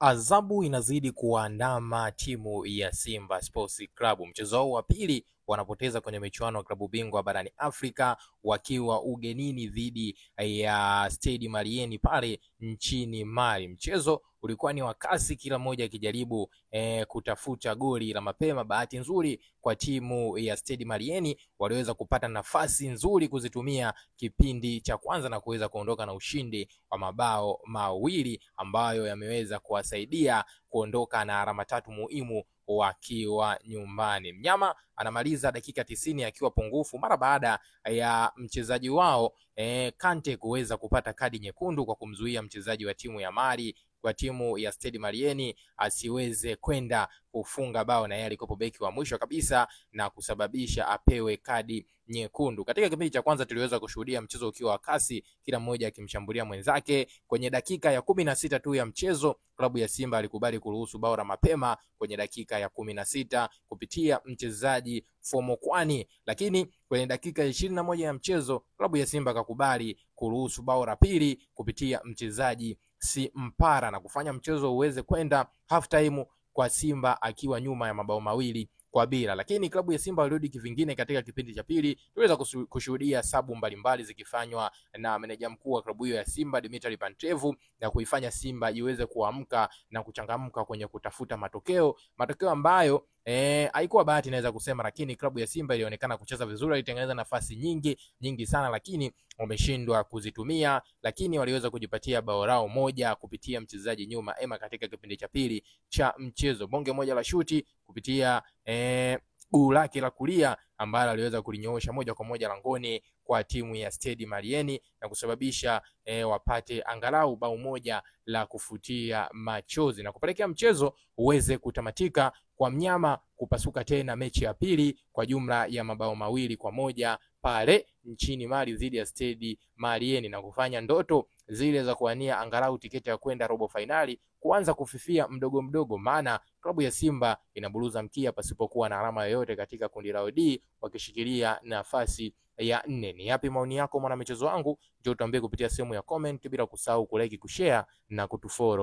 Adhabu inazidi kuandama timu ya Simba Sports Club. Mchezo wao wa pili wanapoteza kwenye michuano ya klabu bingwa barani Afrika wakiwa ugenini dhidi ya Stade Malien pale nchini Mali. Mchezo ulikuwa ni wa kasi, kila mmoja akijaribu kutafuta goli la mapema. Bahati nzuri kwa timu ya Stade Malien, waliweza kupata nafasi nzuri kuzitumia kipindi cha kwanza na kuweza kuondoka na ushindi wa mabao mawili ambayo yameweza kuwasaidia kuondoka na alama tatu muhimu wakiwa nyumbani. Mnyama anamaliza dakika 90 akiwa pungufu mara baada ya mchezaji wao Kante kuweza kupata kadi nyekundu kwa kumzuia mchezaji wa timu ya Mali kwa timu ya Stade Malien asiweze kwenda kufunga bao, na yeye alikuwa beki wa mwisho kabisa na kusababisha apewe kadi nyekundu. Katika kipindi cha kwanza tuliweza kushuhudia mchezo ukiwa wa kasi, kila mmoja akimshambulia mwenzake. Kwenye dakika ya 16 tu ya mchezo, klabu ya Simba alikubali kuruhusu bao la mapema kwenye dakika ya 16 kupitia mchezaji Fomokwani, lakini kwenye dakika ya 21 ya mchezo klabu ya Simba kakubali kuruhusu bao la pili kupitia mchezaji Si Mpara na kufanya mchezo uweze kwenda half time kwa Simba akiwa nyuma ya mabao mawili kwa bila. Lakini klabu ya Simba walirudi kivingine katika kipindi cha pili. Tuweza kushuhudia sabu mbalimbali zikifanywa na meneja mkuu wa klabu hiyo ya Simba Dimitri Pantev na kuifanya Simba iweze kuamka na kuchangamka kwenye kutafuta matokeo ambayo haikuwa bahati naweza kusema, lakini klabu ya Simba ilionekana kucheza vizuri, ilitengeneza nafasi nyingi sana, lakini wameshindwa kuzitumia. Lakini waliweza kujipatia bao lao moja kupitia mchezaji nyuma Ema katika kipindi cha pili cha mchezo. Bonge moja la shuti kupitia guu lake la kulia ambalo aliweza kulinyoosha moja kwa moja langoni kwa timu ya Stade Malien na kusababisha wapate angalau bao moja la kufutia machozi na kupelekea mchezo uweze kutamatika kwa mnyama kupasuka tena mechi ya pili kwa jumla ya mabao mawili kwa moja pale nchini Mali dhidi ya Stade Malien na kufanya ndoto zile za kuania angalau tiketi ya kwenda robo finali kuanza kufifia mdogo, maana klabu ya Simba inaburuza mkia pasipokuwa na alama yoyote katika kundi la D wakishikilia nafasi ya 4. Ni yapi maoni yako mwana michezo wangu? Njoo tuambie kupitia sehemu ya comment, bila kusahau kulike, kushare na kutufollow.